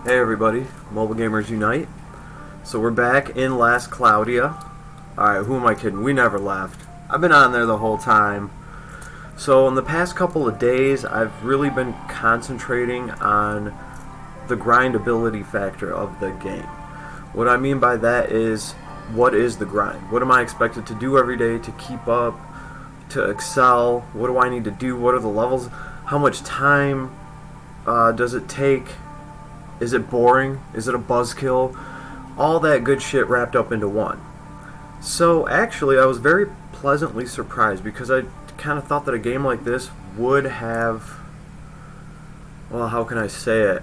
Hey everybody, Mobile Gamers Unite. So we're back in Last Cloudia. Alright, who am I kidding? We never left. I've been on there the whole time. So in the past couple of days, I've really been concentrating on the grindability factor of the game. What I mean by that is, what is the grind? What am I expected to do every day to keep up, to excel? What do I need to do? What are the levels? How much time does it take? Is it boring? Is it a buzzkill? All that good shit wrapped up into one. So actually, I was very pleasantly surprised because I kind of thought that a game like this would have, well, how can I say it?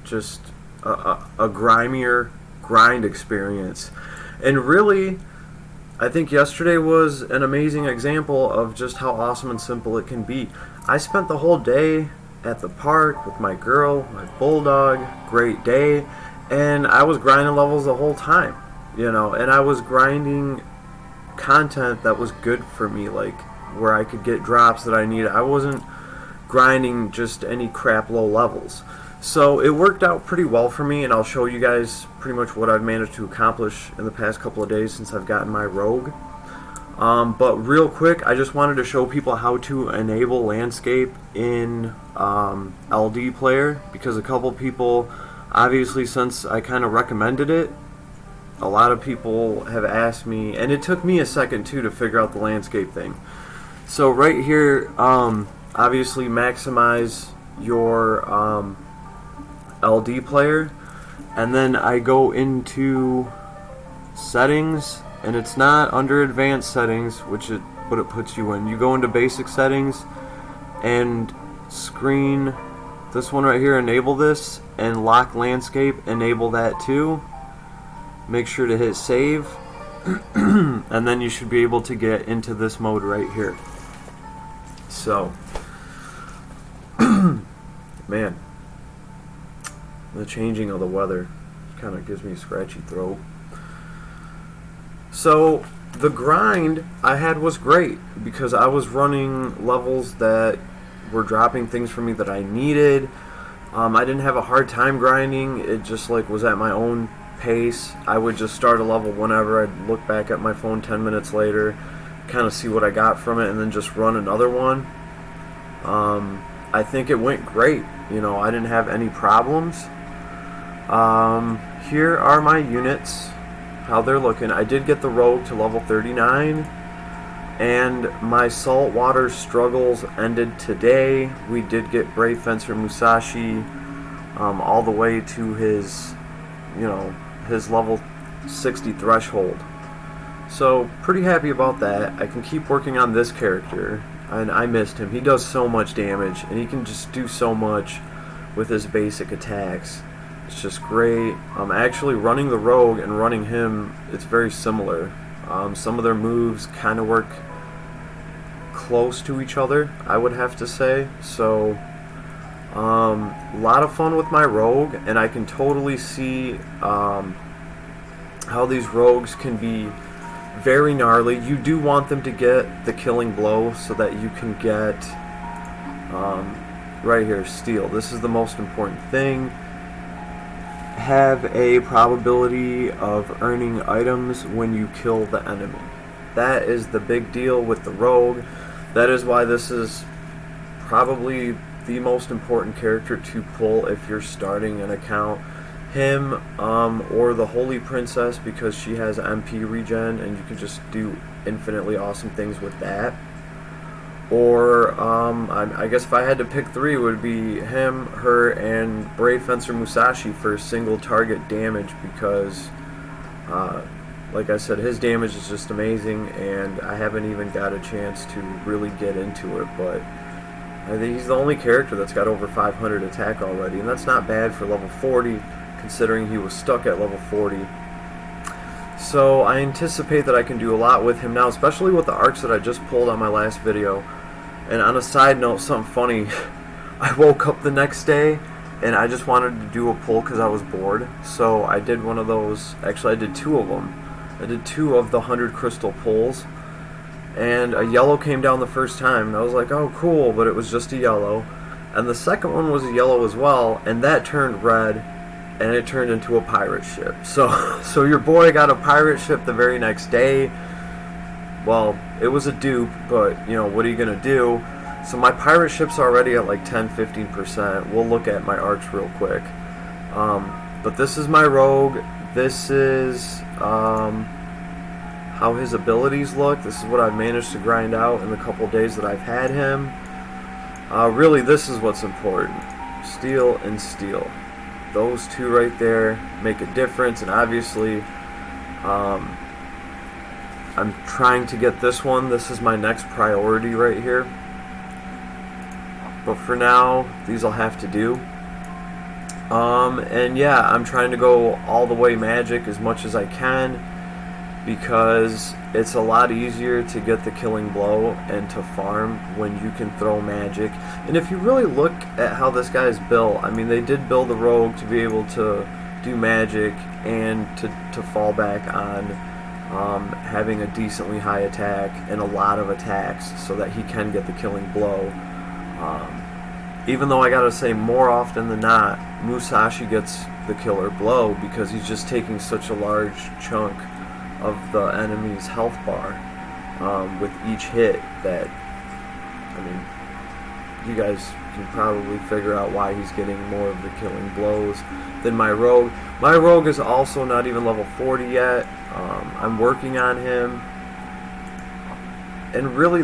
Just a grimier grind experience. And really, I think yesterday was an amazing example of just how awesome and simple it can be. I spent the whole day at the park with my girl, my bulldog, great day, and I was grinding levels the whole time, and I was grinding content that was good for me, like where I could get drops that I needed. I wasn't grinding just any crap low levels. So it worked out pretty well for me, and I'll show you guys pretty much what I've managed to accomplish in the past couple of days since I've gotten my rogue. But real quick, I just wanted to show people how to enable landscape in LD player, because a couple people, obviously since I kind of recommended it, a lot of people have asked me, and it took me a second too to figure out the landscape thing. So right here, obviously maximize your LD player, and then I go into settings, and it's not under advanced settings, what it puts you in. You go into basic settings and screen, this one right here, enable this, and lock landscape, enable that too. Make sure to hit save, and then you should be able to get into this mode right here. So, man, the changing of the weather kind of gives me a scratchy throat. So the grind I had was great because I was running levels that were dropping things for me that I needed. I didn't have a hard time grinding. It just was at my own pace. I would just start a level whenever. I'd look back at my phone 10 minutes later, kind of see what I got from it, and then just run another one. I think it went great. I didn't have any problems. Here are my units, how they're looking. I did get the rogue to level 39, and my saltwater struggles ended today. We did get Brave Fencer Musashi all the way to his level 60 threshold. So pretty happy about that. I can keep working on this character, and I missed him. He does so much damage, and he can just do so much with his basic attacks. It's just great. Actually, running the rogue and running him, it's very similar. Some of their moves kind of work close to each other, I would have to say. So, a lot of fun with my rogue, and I can totally see how these rogues can be very gnarly. You do want them to get the killing blow so that you can get, right here, steal. This is the most important thing. Have a probability of earning items when you kill the enemy. That is the big deal with the rogue. That is why this is probably the most important character to pull if you're starting an account. Him or the Holy Princess, because she has MP regen and you can just do infinitely awesome things with that. Or, I guess if I had to pick three, it would be him, her, and Brave Fencer Musashi for single target damage, because, like I said, his damage is just amazing, and I haven't even got a chance to really get into it, but I think he's the only character that's got over 500 attack already, and that's not bad for level 40, considering he was stuck at level 40. So I anticipate that I can do a lot with him now, especially with the arcs that I just pulled on my last video. And on a side note, something funny, I woke up the next day and I just wanted to do a pull because I was bored. So I did one of those, actually I did two of them. I did two of the 100 crystal pulls, and a yellow came down the first time, and I was like, oh cool, but it was just a yellow. And the second one was yellow as well, and that turned red, and it turned into a pirate ship. So your boy got a pirate ship the very next day. Well, it was a dupe, but, you know, what are you going to do? So my pirate ship's already at like 10-15%. We'll look at my arcs real quick. But this is my rogue. This is how his abilities look. This is what I've managed to grind out in the couple days that I've had him. Really, this is what's important. Steel and steel. Those two right there make a difference, and obviously I'm trying to get this one. This is my next priority right here. But for now, these will have to do. And yeah, I'm trying to go all the way magic as much as I can, because it's a lot easier to get the killing blow and to farm when you can throw magic. And if you really look at how this guy is built, I mean, they did build the rogue to be able to do magic and to fall back on having a decently high attack and a lot of attacks so that he can get the killing blow. Even though I gotta say, more often than not, Musashi gets the killer blow because he's just taking such a large chunk of the enemy's health bar with each hit that, I mean, you guys can probably figure out why he's getting more of the killing blows than my rogue. My rogue is also not even level 40 yet. I'm working on him, and really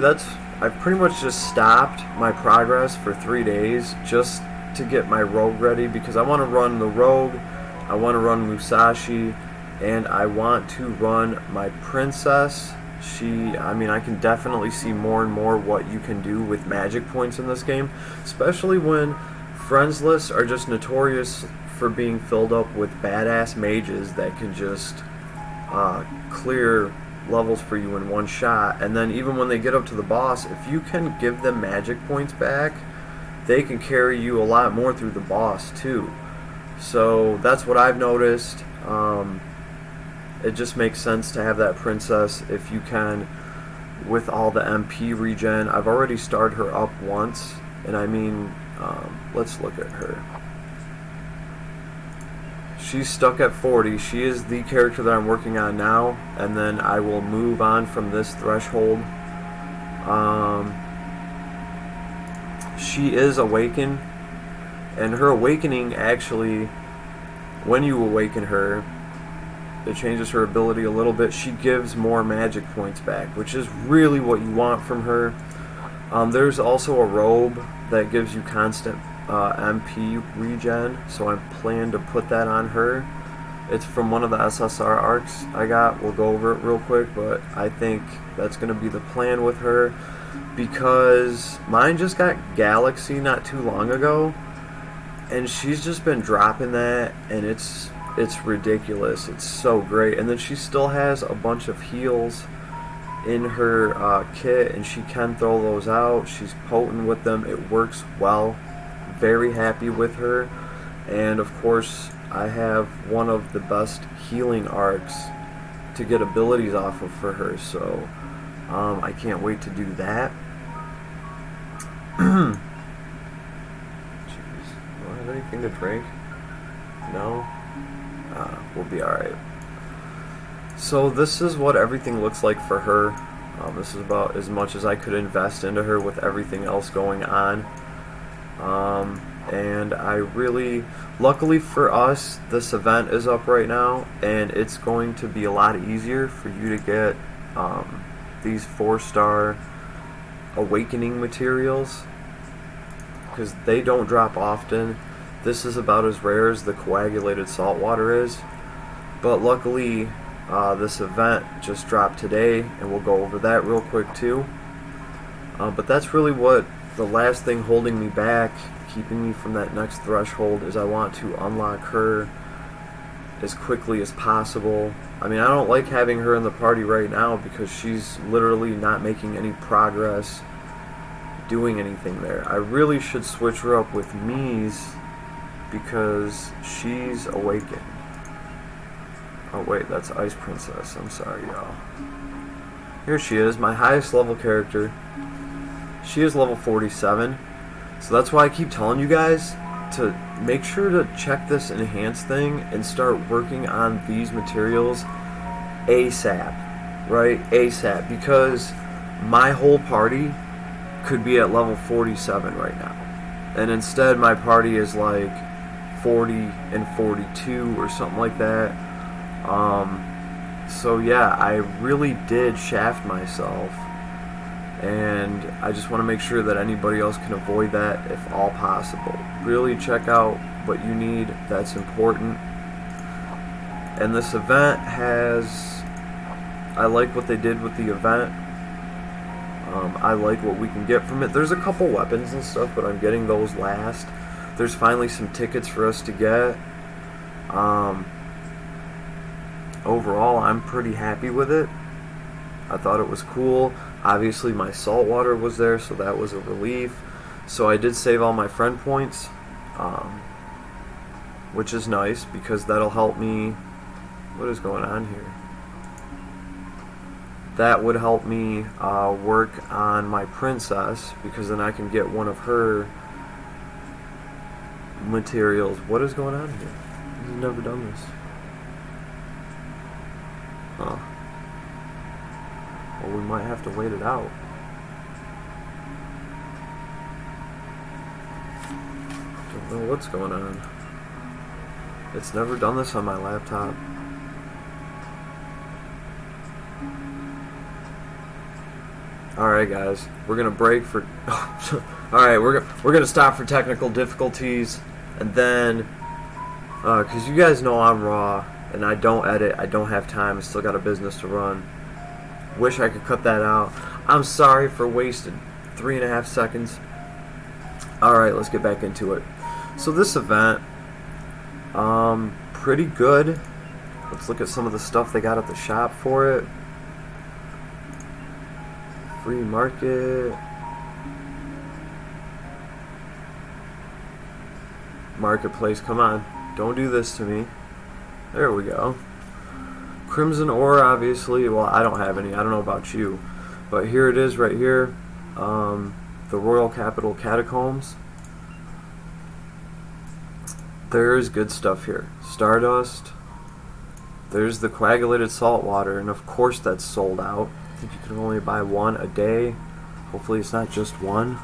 I've pretty much just stopped my progress for 3 days just to get my rogue ready, because I want to run the rogue, I want to run Musashi, and I want to run my princess. I mean, I can definitely see more and more what you can do with magic points in this game, especially when friends lists are just notorious for being filled up with badass mages that can just clear levels for you in one shot. And then even when they get up to the boss, if you can give them magic points back, they can carry you a lot more through the boss too. So that's what I've noticed. It just makes sense to have that princess if you can, with all the MP regen. I've already started her up once, and I mean, let's look at her. She's stuck at 40. She is the character that I'm working on now, and then I will move on from this threshold. She is awakened, and her awakening actually, when you awaken her, it changes her ability a little bit. She gives more magic points back, which is really what you want from her. There's also a robe that gives you constant MP regen, so I plan to put that on her. It's from one of the SSR arcs I got. We'll go over it real quick, but I think that's going to be the plan with her, because mine just got Galaxy not too long ago, and she's just been dropping that, and it's ridiculous. It's so great. And then she still has a bunch of heals in her kit, and she can throw those out. She's potent with them. It works well. Very happy with her. And of course, I have one of the best healing arcs to get abilities off of for her, so I can't wait to do that. Jeez, do I have anything to drink? No? We'll be alright. So this is what everything looks like for her. This is about as much as I could invest into her with everything else going on. And I really, luckily for us, this event is up right now, and it's going to be a lot easier for you to get these 4-star awakening materials, because they don't drop often. This is about as rare as the coagulated salt water is, but luckily this event just dropped today, and we'll go over that real quick too. But that's really what the last thing holding me back, keeping me from that next threshold, is I want to unlock her as quickly as possible. I mean, I don't like having her in the party right now because she's literally not making any progress doing anything there. I really should switch her up with Mies, because she's awakened. Oh wait, that's Ice Princess. I'm sorry, y'all. Here she is, my highest level character. She is level 47. So that's why I keep telling you guys to make sure to check this enhance thing and start working on these materials ASAP, right? ASAP, because my whole party could be at level 47 right now, and instead my party is like 40 and 42 or something like that. So yeah, I really did shaft myself, and I just want to make sure that anybody else can avoid that if all possible. Really check out what you need, that's important. And this event has, I like what they did with the event. I like what we can get from it. There's a couple weapons and stuff, but I'm getting those last. There's finally some tickets for us to get. Overall, I'm pretty happy with it. I thought it was cool. Obviously, my salt water was there, so that was a relief. So I did save all my friend points, which is nice because that'll help me. What is going on here? That would help me work on my princess, because then I can get one of her materials. What is going on here? I've never done this. Huh. Well, we might have to wait it out. Don't know what's going on. It's never done this on my laptop. Alright guys, we're gonna break for alright, we're gonna stop for technical difficulties, and then cause you guys know I'm raw and I don't edit, I don't have time, I still got a business to run. Wish I could cut that out. I'm sorry for wasting 3.5 seconds. Alright, let's get back into it. So this event, pretty good. Let's look at some of the stuff they got at the shop for it. Free market. Marketplace, come on. Don't do this to me. There we go. Crimson ore, obviously. Well, I don't have any. I don't know about you. But here it is right here. The Royal Capital Catacombs. There's good stuff here. Stardust. There's the coagulated salt water, and of course that's sold out. I think you can only buy one a day. Hopefully it's not just one.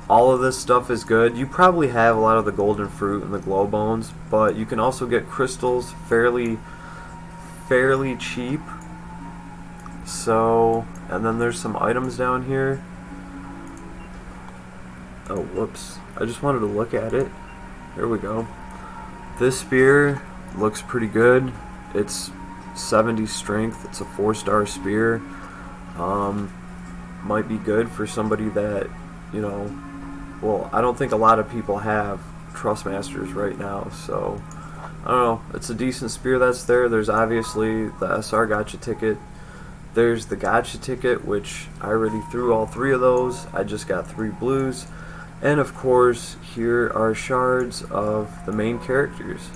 All of this stuff is good. You probably have a lot of the golden fruit and the glow bones, but you can also get crystals fairly cheap. So, and then there's some items down here. Oh, whoops. I just wanted to look at it. There we go. This spear looks pretty good. It's 70 strength. It's a 4-star spear. Might be good for somebody that, you know, well, I don't think a lot of people have Trustmasters right now, so I don't know. It's a decent spear that's there. There's obviously the SR gotcha ticket. There's the gotcha ticket, which I already threw all 3 of those. I just got 3 blues. And of course, here are shards of the main characters.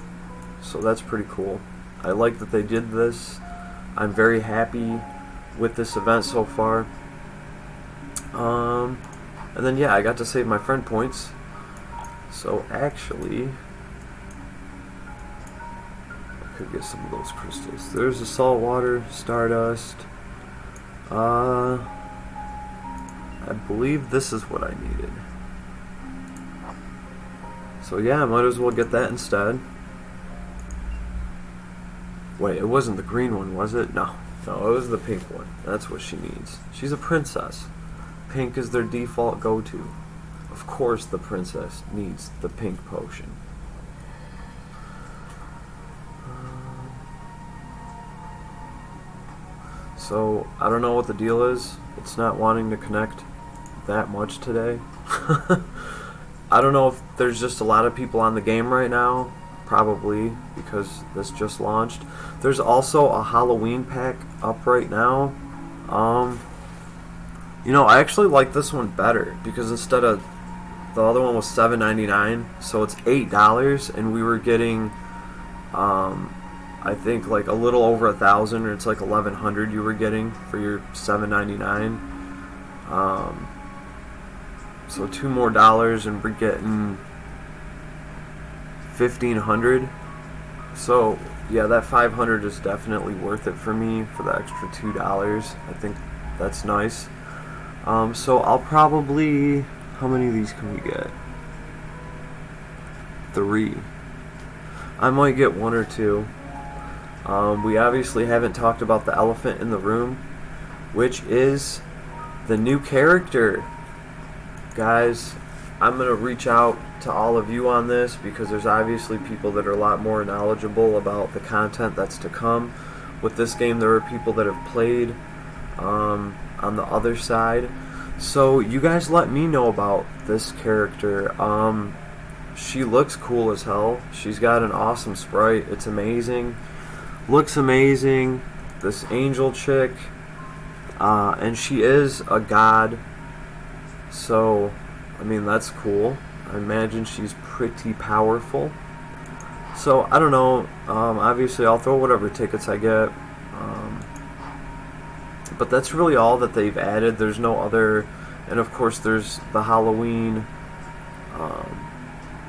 So that's pretty cool. I like that they did this. I'm very happy with this event so far. And then yeah, I got to save my friend points. So actually, I could get some of those crystals. There's the salt water, stardust. I believe this is what I needed. So yeah, I might as well get that instead. Wait, it wasn't the green one, was it? No, it was the pink one. That's what she needs. She's a princess. Pink is their default go-to. Of course the princess needs the pink potion. So, I don't know what the deal is. It's not wanting to connect that much today. I don't know if there's just a lot of people on the game right now. Probably, because this just launched. There's also a Halloween pack up right now. You know, I actually like this one better, because instead of the other one was $7.99, so it's $8, and we were getting I think like a little over 1,000, or it's like 1,100 you were getting for your $7.99. So $2 more and we're getting 1,500. So yeah, that 500 is definitely worth it for me for the extra $2. I think that's nice. So I'll probably, how many of these can we get? 3. I might get 1 or 2. We obviously haven't talked about the elephant in the room, which is the new character. Guys, I'm going to reach out to all of you on this because there's obviously people that are a lot more knowledgeable about the content that's to come. With this game, there are people that have played on the other side. So you guys let me know about this character. She looks cool as hell. She's got an awesome sprite. It's amazing. Looks amazing. This angel chick. And she is a god. So, I mean, that's cool. I imagine she's pretty powerful. So, I don't know. Obviously, I'll throw whatever tickets I get. But that's really all that they've added. There's no other... And, of course, there's the Halloween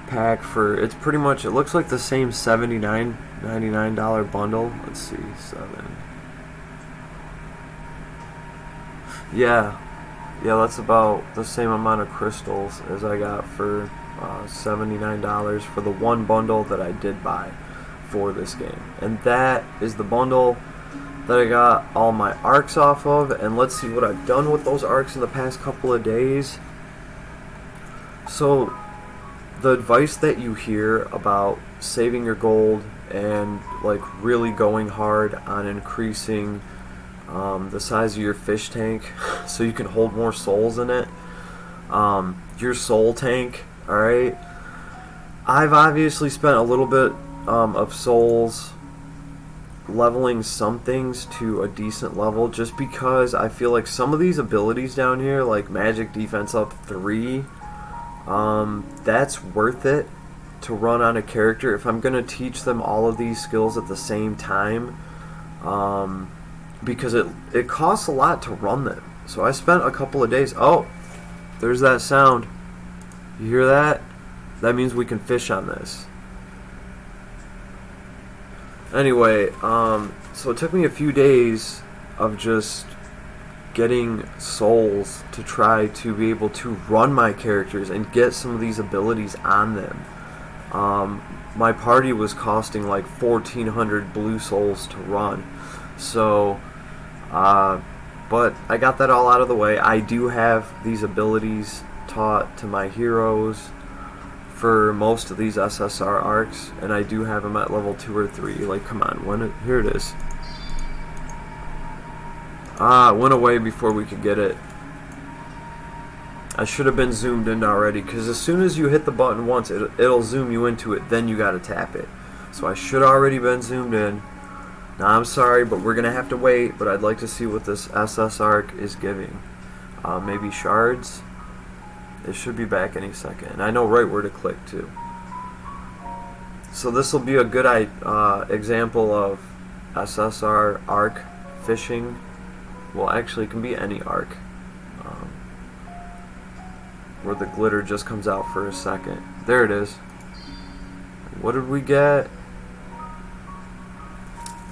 pack for... It's pretty much... It looks like the same $79.99 bundle. Let's see. 7... Yeah, that's about the same amount of crystals as I got for $79 for the one bundle that I did buy for this game. And that is the bundle that I got all my arcs off of. And let's see what I've done with those arcs in the past couple of days. So, the advice that you hear about saving your gold and like really going hard on increasing the size of your fish tank so you can hold more souls in it, your soul tank, alright? I've obviously spent a little bit of souls leveling some things to a decent level just because I feel like some of these abilities down here, like magic defense up 3, that's worth it to run on a character if I'm going to teach them all of these skills at the same time. Because it costs a lot to run them. So I spent a couple of days... Oh, there's that sound. You hear that? That means we can fish on this. Anyway, so it took me a few days of just getting souls to try to be able to run my characters and get some of these abilities on them. My party was costing like 1,400 blue souls to run. So, but I got that all out of the way. I do have these abilities taught to my heroes for most of these SSR arcs, and I do have them at level 2 or 3. Like, come on, here it is. It went away before we could get it. I should have been zoomed in already, because as soon as you hit the button once, it'll zoom you into it, then you gotta tap it. So I should have already been zoomed in. Now, I'm sorry, but we're going to have to wait, but I'd like to see what this SS arc is giving. Maybe shards? It should be back any second. And I know right where to click, too. So this will be a good example of SSR arc fishing. Well, actually, it can be any arc. Where the glitter just comes out for a second. There it is. What did we get?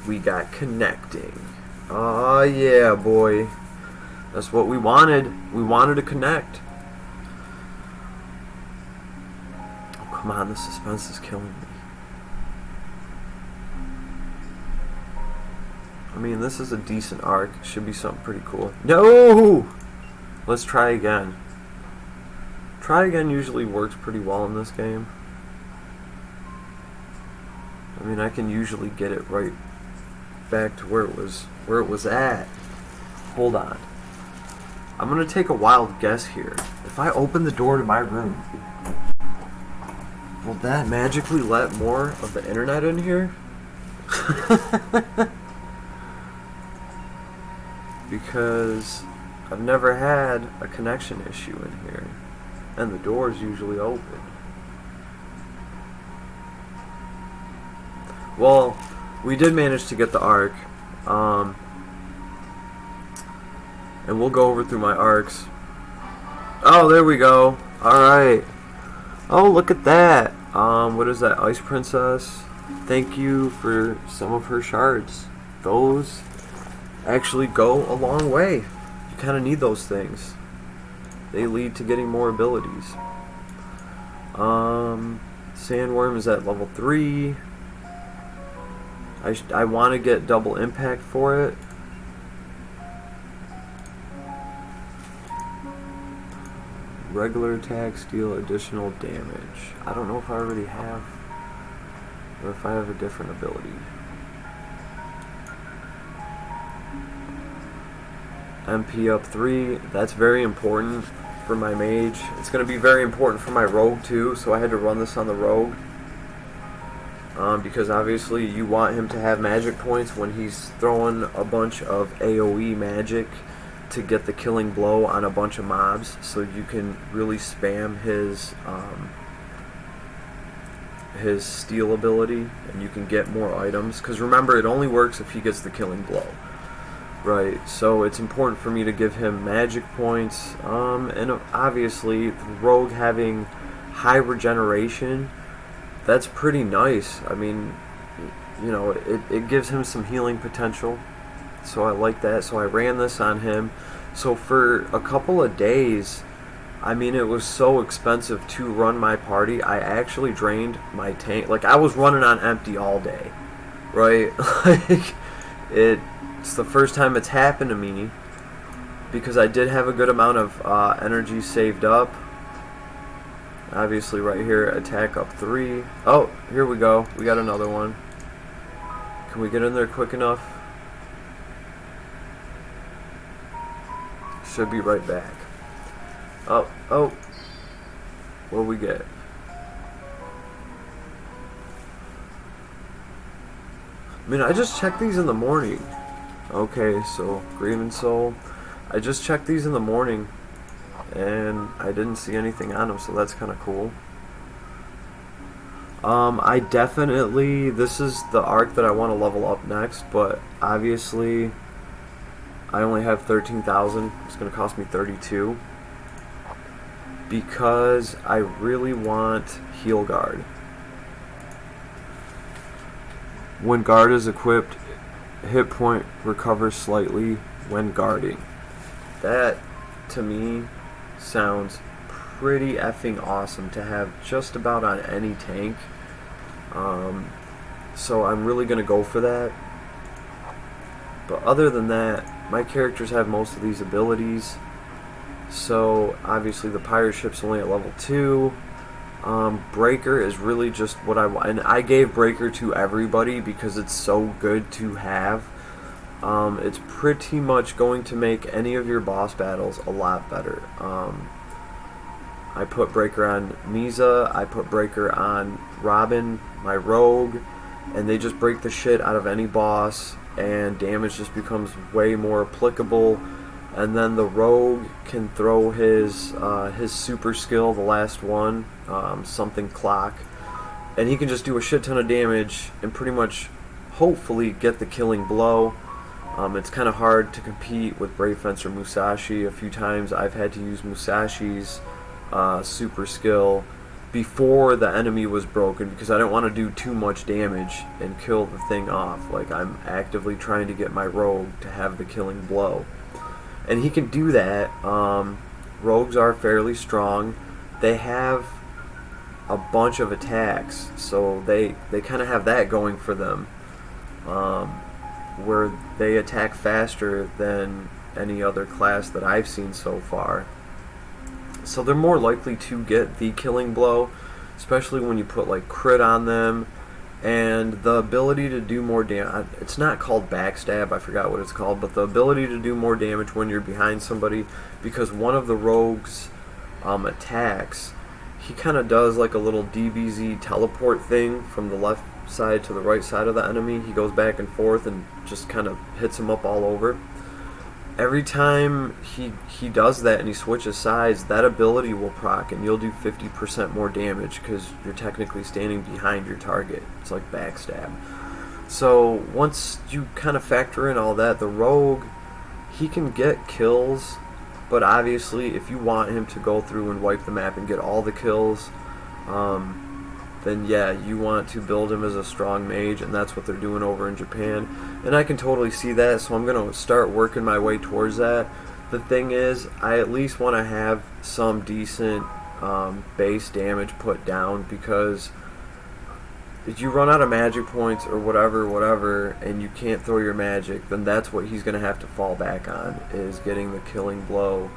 We got connecting. Oh yeah, boy. That's what we wanted. We wanted to connect. Oh, come on, the suspense is killing me. I mean, this is a decent arc. Should be something pretty cool. No! Let's try again. Try again usually works pretty well in this game. I mean, I can usually get it right back to where it was at. Hold on. I'm gonna take a wild guess here. If I open the door to my room, will that magically let more of the internet in here? Because I've never had a connection issue in here, and the door's usually open. Well, we did manage to get the arc, and we'll go over through my arcs Oh, there we go. Alright. Oh, look at that. What is that? Ice Princess. Thank you for some of her shards. Those actually go a long way. You kind of need those things. They lead to getting more abilities. Sandworm is at level 3. I want to get double impact for it. Regular attacks deal additional damage. I don't know if I already have, or if I have a different ability. MP up 3, that's very important for my mage. It's going to be very important for my rogue too, so I had to run this on the rogue. Because obviously you want him to have magic points when he's throwing a bunch of AoE magic to get the killing blow on a bunch of mobs, so you can really spam his steal ability and you can get more items, because remember, it only works if he gets the killing blow. Right, so it's important for me to give him magic points, and obviously the rogue having high regeneration, that's pretty nice. I mean, you know, it gives him some healing potential, so I like that. So I ran this on him. So for a couple of days, I mean, it was so expensive to run my party, I actually drained my tank. Like, I was running on empty all day, right? Like, it's the first time it's happened to me, because I did have a good amount of energy saved up. Obviously right here, attack up 3. Oh, here we go. We got another one. Can we get in there quick enough? Should be right back. Oh. What do we get? I mean, I just checked these in the morning. Okay, so Grieving Soul. I just checked these in the morning, and I didn't see anything on them, so that's kind of cool. I definitely, this is the arc that I want to level up next, but obviously I only have 13,000. It's going to cost me 32, because I really want Heal Guard. When Guard is equipped, hit point recovers slightly when guarding. That, to me, sounds pretty effing awesome to have just about on any tank. So I'm really going to go for that. But other than that, my characters have most of these abilities. So obviously the pirate ship's only at level 2. Breaker is really just what I want, and I gave Breaker to everybody because it's so good to have. It's pretty much going to make any of your boss battles a lot better. I put Breaker on Misa, I put Breaker on Robin, my rogue, and they just break the shit out of any boss, and damage just becomes way more applicable. And then the rogue can throw his super skill, the last one, something clock, and he can just do a shit ton of damage and pretty much hopefully get the killing blow. It's kind of hard to compete with Brave Fencer Musashi. A few times I've had to use Musashi's super skill before the enemy was broken, because I don't want to do too much damage and kill the thing off. Like, I'm actively trying to get my rogue to have the killing blow. And he can do that. Rogues are fairly strong. They have a bunch of attacks, so they kind of have that going for them, where they attack faster than any other class that I've seen so far. So they're more likely to get the killing blow, especially when you put like crit on them. And the ability to do more damage, it's not called backstab, I forgot what it's called, but the ability to do more damage when you're behind somebody, because one of the rogue's attacks, he kind of does like a little DBZ teleport thing from the left side to the right side of the enemy. He goes back and forth and just kind of hits him up all over. Every time he does that and he switches sides, that ability will proc, and you'll do 50% more damage because you're technically standing behind your target. It's like backstab. So once you kind of factor in all that, the rogue, he can get kills But obviously, if you want him to go through and wipe the map and get all the kills, then yeah, you want to build him as a strong mage, and that's what they're doing over in Japan. And I can totally see that, so I'm going to start working my way towards that. The thing is, I at least want to have some decent base damage put down, because if you run out of magic points or whatever, and you can't throw your magic, then that's what he's going to have to fall back on, is getting the killing blow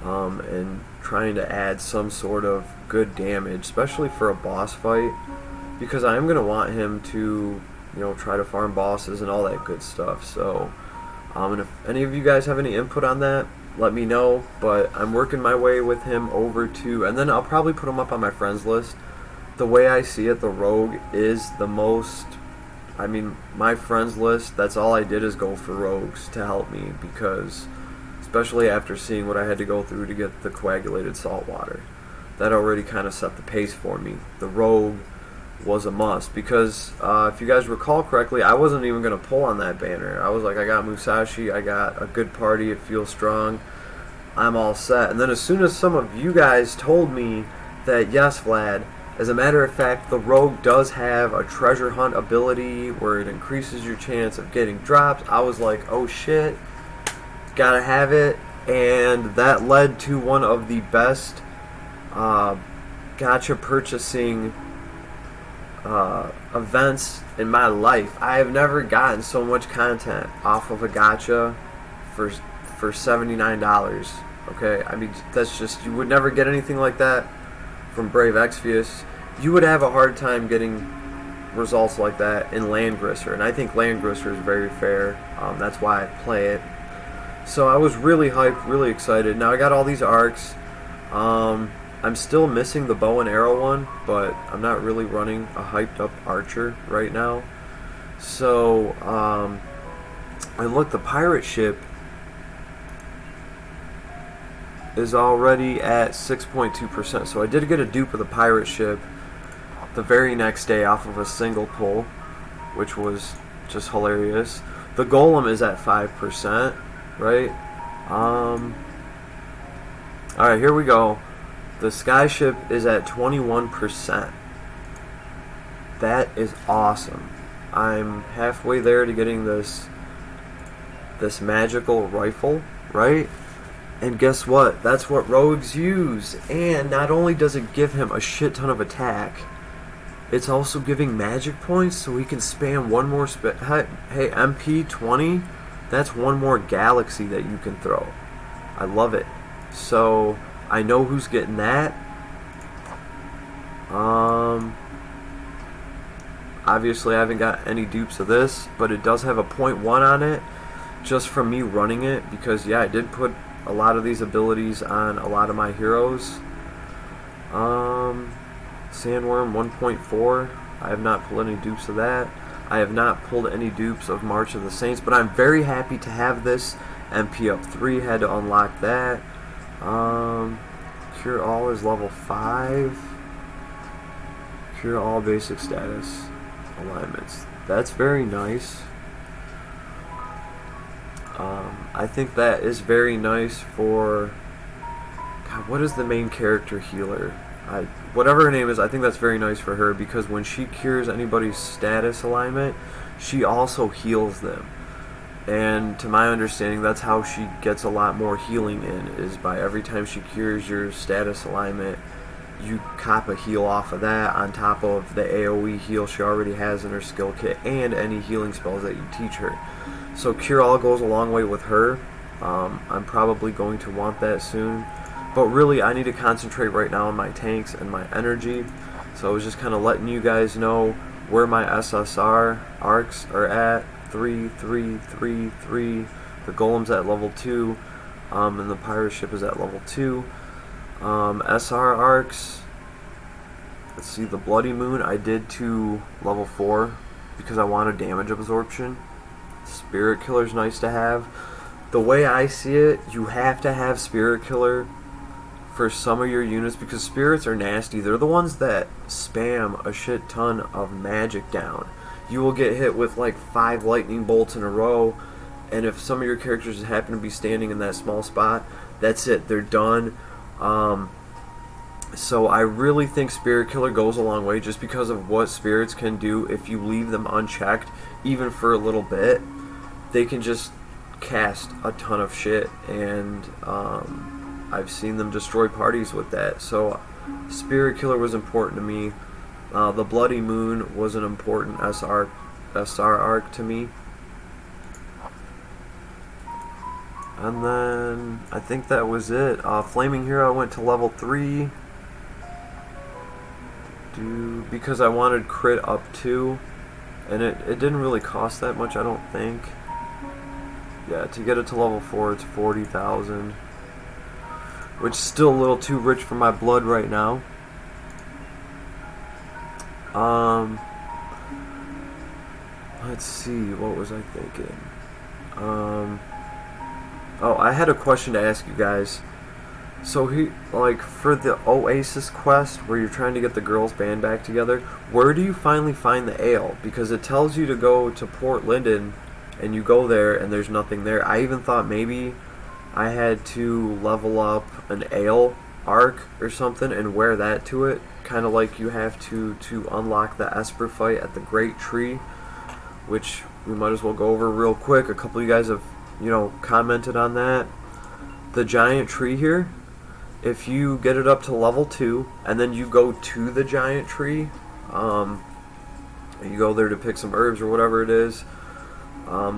and trying to add some sort of good damage, especially for a boss fight, because I'm going to want him to, try to farm bosses and all that good stuff. So, and if any of you guys have any input on that, let me know. But I'm working my way with him over to, and then I'll probably put him up on my friends list. The way I see it, the rogue is the most, my friends list, that's all I did is go for rogues to help me, because especially after seeing what I had to go through to get the coagulated salt water, that already kind of set the pace for me. The rogue was a must, because if you guys recall correctly, I wasn't even going to pull on that banner. I was like, I got Musashi, I got a good party, it feels strong, I'm all set. And then as soon as some of you guys told me that, yes, Vlad, as a matter of fact, the rogue does have a treasure hunt ability where it increases your chance of getting drops, I was like, oh shit, gotta have it. And that led to one of the best gacha purchasing events in my life. I have never gotten so much content off of a gacha for $79. Okay, that's just, you would never get anything like that from Brave Exvius. You would have a hard time getting results like that in Landgrisser, and I think Landgrisser is very fair. That's why I play it. So I was really hyped, really excited. Now I got all these arcs. I'm still missing the bow and arrow one, but I'm not really running a hyped up archer right now. So, and look, the pirate ship is already at 6.2%. So I did get a dupe of the pirate ship the very next day off of a single pull, which was just hilarious. The golem is at 5%, right? Alright, here we go. The skyship is at 21%. That is awesome. I'm halfway there to getting this magical rifle, right? And guess what? That's what rogues use. And not only does it give him a shit ton of attack, it's also giving magic points, so he can spam one more hey, MP 20, that's one more galaxy that you can throw. I love it. So I know who's getting that. Obviously I haven't got any dupes of this, but it does have a 0.1 on it just from me running it, because yeah, I did put a lot of these abilities on a lot of my heroes. Sandworm 1.4, I have not pulled any dupes of that. I have not pulled any dupes of March of the Saints, but I'm very happy to have this. MP up 3, had to unlock that. Cure All is level 5. Cure All basic status alignments. That's very nice. I think that is very nice for... God, what is the main character healer? Whatever her name is, I think that's very nice for her, because when she cures anybody's status alignment, she also heals them. And to my understanding, that's how she gets a lot more healing in, is by every time she cures your status alignment, you cop a heal off of that on top of the AoE heal she already has in her skill kit and any healing spells that you teach her. So Cure All goes a long way with her. I'm probably going to want that soon. But really, I need to concentrate right now on my tanks and my energy. So I was just kind of letting you guys know where my SSR arcs are at. 3, 3, 3, 3. The golem's at level 2. And the pirate ship is at level 2. SR arcs. Let's see, the Bloody Moon I did to level 4 because I wanted damage absorption. Spirit Killer's nice to have. The way I see it, you have to have Spirit Killer for some of your units, because spirits are nasty. They're the ones that spam a shit ton of magic down. You will get hit with like 5 lightning bolts in a row, and if some of your characters happen to be standing in that small spot, that's it. They're done. So I really think Spirit Killer goes a long way just because of what spirits can do if you leave them unchecked, even for a little bit. They can just cast a ton of shit, and I've seen them destroy parties with that. So Spirit Killer was important to me. The Bloody Moon was an important SR arc to me. And then I think that was it. Flaming Hero went to level 3 because I wanted crit up 2, and it didn't really cost that much, I don't think. Yeah, to get it to level 4 it's 40,000, which is still a little too rich for my blood right now. Let's see, what was I thinking? Oh, I had a question to ask you guys. So like for the Oasis quest where you're trying to get the girls band back together, where do you finally find the ale? Because it tells you to go to Port Linden, and you go there and there's nothing there. I even thought maybe I had to level up an ale arc or something and wear that to it, kind of like you have to unlock the Esper fight at the Great Tree, which we might as well go over real quick. A couple of you guys have, you know, commented on that. The giant tree here, if you get it up to level 2 and then you go to the giant tree, you go there to pick some herbs or whatever it is,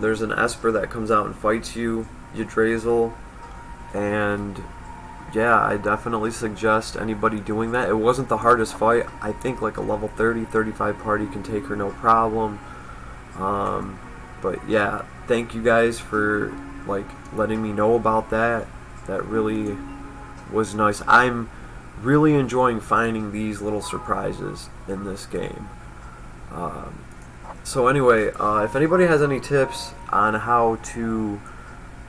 there's an Esper that comes out and fights you, Yggdrasil, and yeah, I definitely suggest anybody doing that. It wasn't the hardest fight. I think like a level 30, 35 party can take her no problem. But yeah, thank you guys for like letting me know about that. That really was nice. I'm really enjoying finding these little surprises in this game. So anyway, if anybody has any tips on how to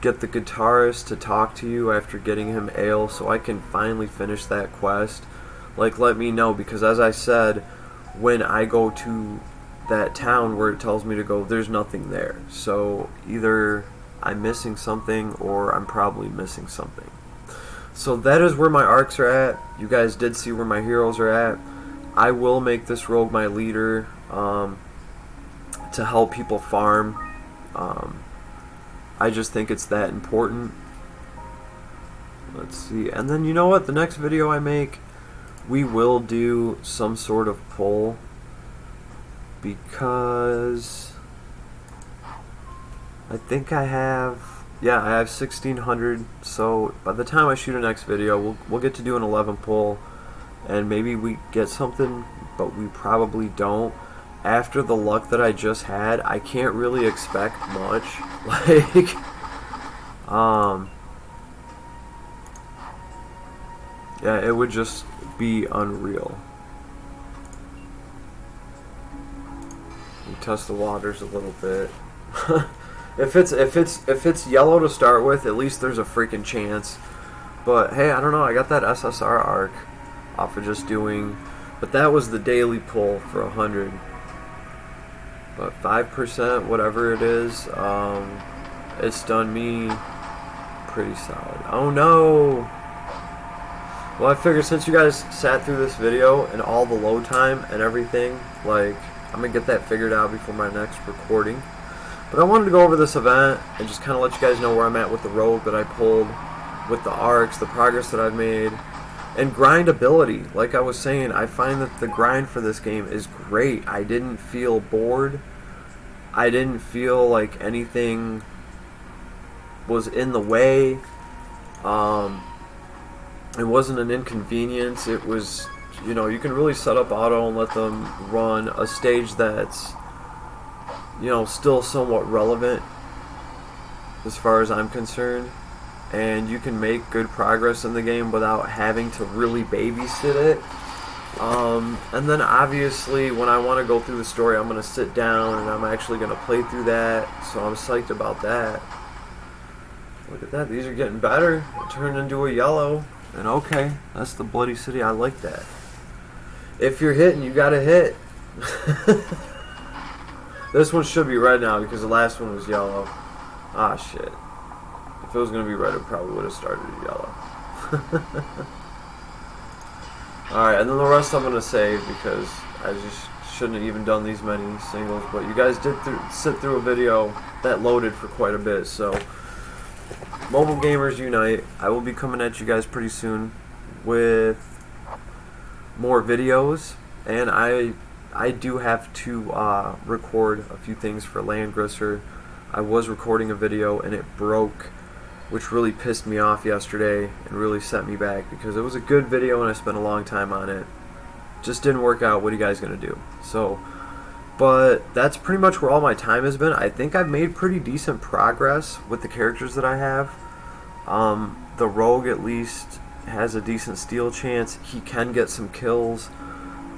get the guitarist to talk to you after getting him ale so I can finally finish that quest, like, let me know, because as I said, when I go to that town where it tells me to go, there's nothing there. So either I'm missing something or I'm probably missing something. So that is where my arcs are at. You guys did see where my heroes are at. I will make this rogue my leader to help people farm. I just think it's that important. Let's see. And then you know what? The next video I make, we will do some sort of poll, because I think I have 1,600. So by the time I shoot a next video, we'll get to do an 11 poll, and maybe we get something, but we probably don't. After the luck that I just had, I can't really expect much. Like, yeah, it would just be unreal. We test the waters a little bit. If it's yellow to start with, at least there's a freaking chance. But hey, I don't know. I got that SSR arc off of just doing, but that was the daily pull for 100. But 5%, whatever it is, it's done me pretty solid. Oh no! Well, I figured since you guys sat through this video and all the load time and everything, like, I'm gonna get that figured out before my next recording. But I wanted to go over this event and just kind of let you guys know where I'm at with the rogue that I pulled, with the arcs, the progress that I've made, and grindability. Like I was saying, I find that the grind for this game is great. I didn't feel bored. I didn't feel like anything was in the way. It wasn't an inconvenience. It was, you know, you can really set up auto and let them run a stage that's, you know, still somewhat relevant as far as I'm concerned, and you can make good progress in the game without having to really babysit it. And then obviously when I want to go through the story, I'm going to sit down and I'm actually going to play through that, so I'm psyched about that. Look at that, these are getting better. It turned into a yellow, and okay, that's the Bloody City. I like that. If you're hitting, you gotta hit. This one should be red now because the last one was yellow. Ah, shit. If it was going to be red, it probably would have started yellow. Alright, and then the rest I'm going to save because I just shouldn't have even done these many singles. But you guys did sit through a video that loaded for quite a bit. So, Mobile Gamers Unite, I will be coming at you guys pretty soon with more videos. And I do have to record a few things for Landgrisser. I was recording a video and it broke, which really pissed me off yesterday and really set me back because it was a good video and I spent a long time on it. Just didn't work out. What are you guys going to do? So, but that's pretty much where all my time has been. I think I've made pretty decent progress with the characters that I have. The Rogue at least has a decent steal chance. He can get some kills.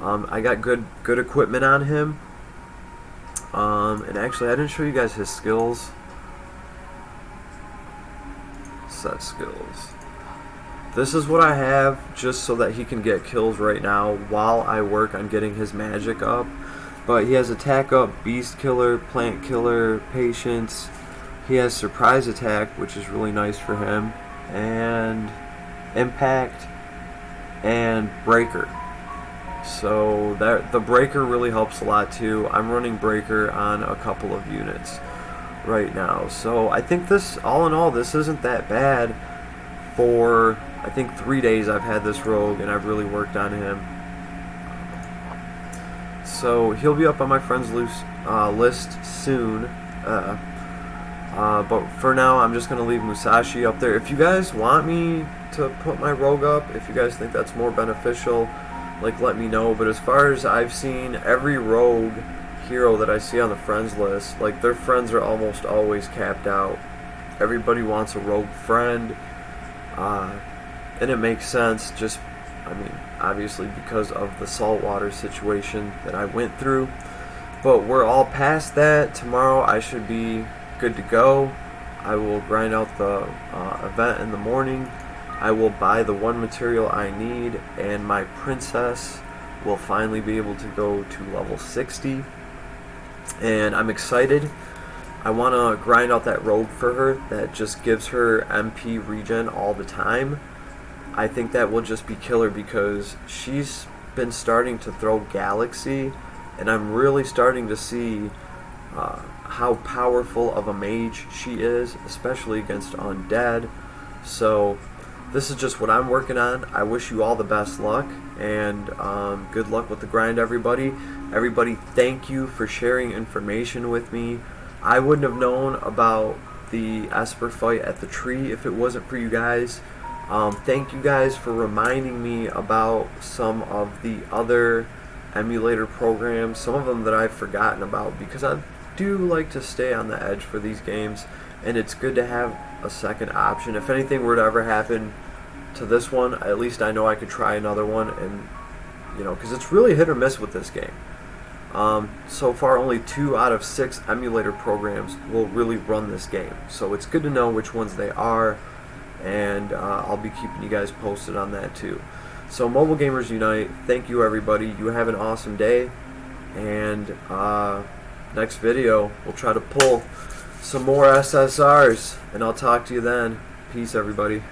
I got good equipment on him. And actually I didn't show you guys his skills. Set skills. This is what I have just so that he can get kills right now while I work on getting his magic up. But he has attack up, beast killer, plant killer, patience. He has surprise attack, which is really nice for him, and impact and breaker. So that the breaker really helps a lot too. I'm running breaker on a couple of units right now. So I think this, all in all, this isn't that bad. For I think 3 days I've had this rogue and I've really worked on him. So he'll be up on my friends list soon. But for now I'm just going to leave Musashi up there. If you guys want me to put my rogue up, if you guys think that's more beneficial, like, let me know. But as far as I've seen, every rogue hero that I see on the friends list, like, their friends are almost always capped out. Everybody wants a rogue friend. And it makes sense, just, I mean, obviously because of the saltwater situation that I went through. But we're all past that. Tomorrow I should be good to go. I will grind out the event in the morning. I will buy the one material I need, and my princess will finally be able to go to level 60. And I'm excited. I want to grind out that rogue for her that just gives her MP regen all the time. I think that will just be killer because she's been starting to throw Galaxy, and I'm really starting to see how powerful of a mage she is, especially against undead. So this is just what I'm working on. I wish you all the best luck, and good luck with the grind, everybody. Everybody, thank you for sharing information with me. I wouldn't have known about the Esper fight at the tree if it wasn't for you guys. Thank you guys for reminding me about some of the other emulator programs, some of them that I've forgotten about, because I do like to stay on the edge for these games, and it's good to have a second option. If anything were to ever happen to this one, at least I know I could try another one, and, you know, because it's really hit or miss with this game. So far only 2 out of 6 emulator programs will really run this game, so it's good to know which ones they are, and I'll be keeping you guys posted on that too. So Mobile Gamers Unite, thank you everybody. You have an awesome day, and next video we'll try to pull some more SSRs, and I'll talk to you then. Peace everybody.